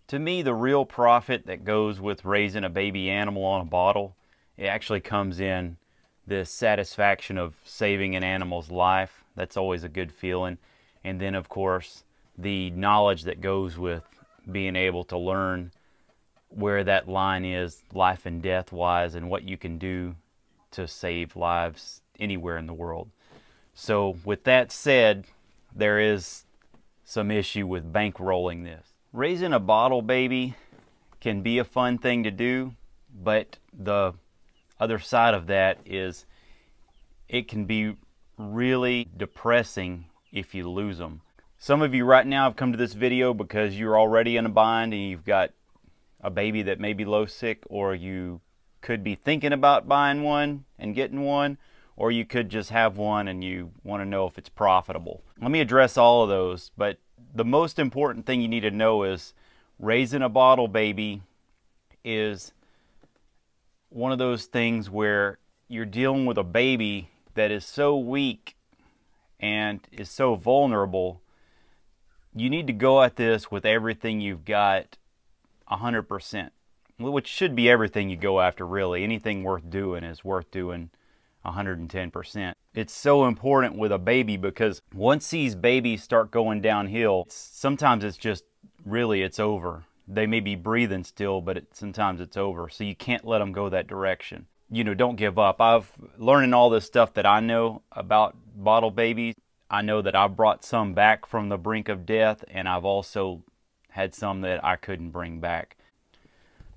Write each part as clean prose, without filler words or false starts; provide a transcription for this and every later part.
To me, the real profit that goes with raising a baby animal on a bottle, it actually comes in the satisfaction of saving an animal's life. That's always a good feeling. And then, of course, the knowledge that goes with being able to learn where that line is, life and death wise, and what you can do to save lives anywhere in the world. So with that said, there is some issue with bankrolling this. Raising a bottle baby can be a fun thing to do, but the other side of that is it can be really depressing if you lose them. Some of you right now have come to this video because you're already in a bind and you've got a baby that may be low sick, or you could be thinking about buying one and getting one, or you could just have one and you want to know if it's profitable. Let me address all of those, but the most important thing you need to know is raising a bottle baby is one of those things where you're dealing with a baby that is so weak and is so vulnerable. You need to go at this with everything you've got, 100%, which should be everything you go after, really. Anything worth doing is worth doing 110%. It's so important with a baby because once these babies start going downhill, sometimes it's just really, it's over. They may be breathing still, but sometimes it's over. So you can't let them go that direction. You know, don't give up. I've learning all this stuff that I know about bottle babies. I know that I've brought some back from the brink of death, and I've also had some that I couldn't bring back.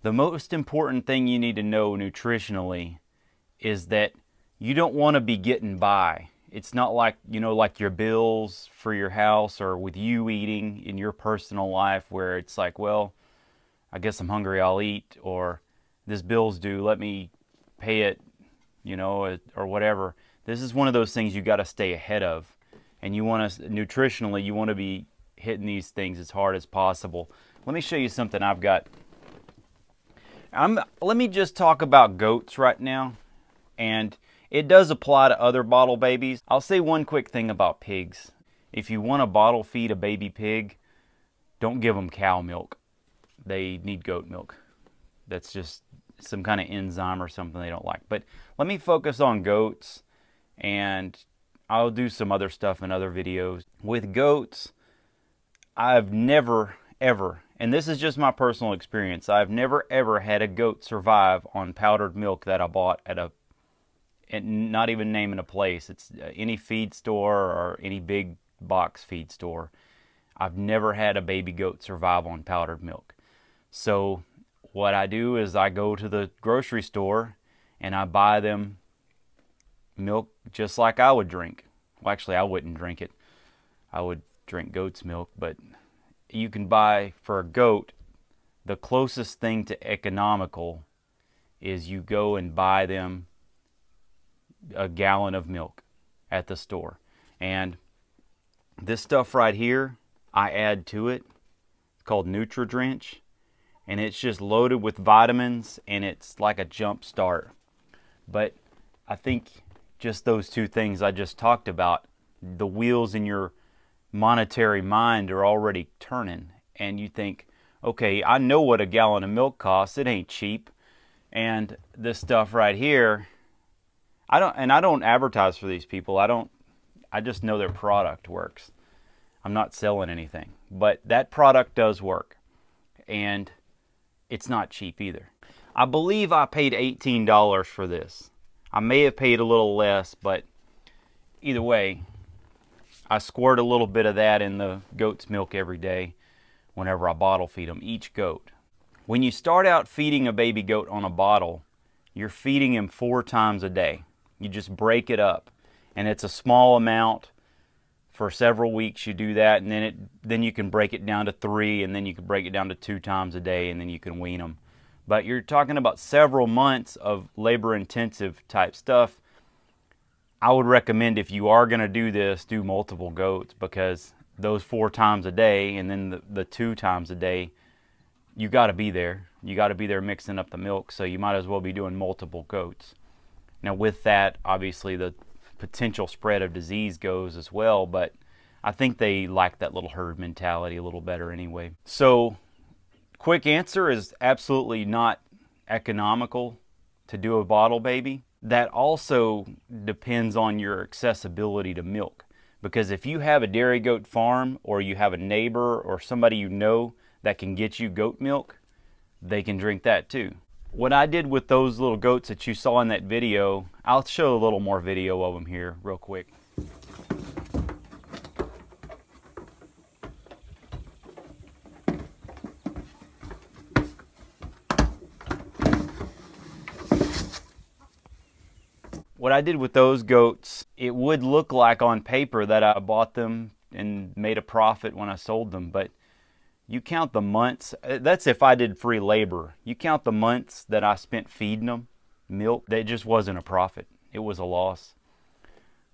The most important thing you need to know nutritionally is that you don't want to be getting by. It's not like, you know, like your bills for your house or with you eating in your personal life where it's like, well, I guess I'm hungry, I'll eat, or this bill's due, let me pay it, you know, or whatever. This is one of those things you got to stay ahead of. And you want to, nutritionally, you want to be hitting these things as hard as possible. Let me show you something I've got. Let me just talk about goats right now. And it does apply to other bottle babies. I'll say one quick thing about pigs. If you want to bottle feed a baby pig, don't give them cow milk. They need goat milk. That's just some kind of enzyme or something they don't like. But let me focus on goats, and I'll do some other stuff in other videos. With goats, I've never, ever, and this is just my personal experience, I've never, ever had a goat survive on powdered milk that I bought at not even naming a place. It's any feed store or any big box feed store. I've never had a baby goat survive on powdered milk. So what I do is I go to the grocery store and I buy them milk just like I would drink. Well, actually, I wouldn't drink it. I would drink goat's milk, but you can buy, for a goat, the closest thing to economical is you go and buy them a gallon of milk at the store. And this stuff right here, I add to it. It's called Nutri-Drench, and it's just loaded with vitamins, and it's like a jump start. But I think just those two things I just talked about, the wheels in your monetary mind are already turning, and you think, okay, I know what a gallon of milk costs. It ain't cheap. And this stuff right here, I don't advertise for these people. I just know their product works. I'm not selling anything, but that product does work, and it's not cheap either. I believe I paid $18 for this. I may have paid a little less, but either way, I squirt a little bit of that in the goat's milk every day whenever I bottle feed them, each goat. When you start out feeding a baby goat on a bottle, you're feeding him 4 times a day. You just break it up, and it's a small amount. For several weeks you do that, and then you can break it down to 3, and then you can break it down to 2 times a day, and then you can wean them. But you're talking about several months of labor-intensive type stuff. I would recommend, if you are going to do this, do multiple goats, because those 4 times a day and then the 2 times a day, you got to be there. You got to be there mixing up the milk, so you might as well be doing multiple goats. Now with that, obviously the potential spread of disease goes as well, but I think they like that little herd mentality a little better anyway. So Quick answer is absolutely not economical to do a bottle baby. That also depends on your accessibility to milk. Because if you have a dairy goat farm, or you have a neighbor or somebody you know that can get you goat milk, they can drink that too. What I did with those little goats that you saw in that video, I'll show a little more video of them here real quick. What I did with those goats, it would look like on paper that I bought them and made a profit when I sold them, but you count the months, that's if I did free labor. You count the months that I spent feeding them milk, that just wasn't a profit. It was a loss.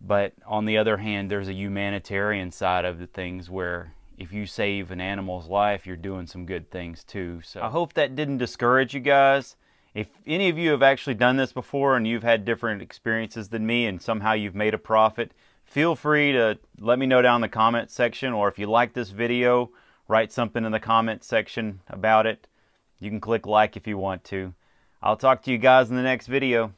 But on the other hand, there's a humanitarian side of the things where if you save an animal's life, you're doing some good things too. So I hope that didn't discourage you guys. If any of you have actually done this before and you've had different experiences than me and somehow you've made a profit, feel free to let me know down in the comment section, or if you like this video, write something in the comment section about it. You can click like if you want to. I'll talk to you guys in the next video.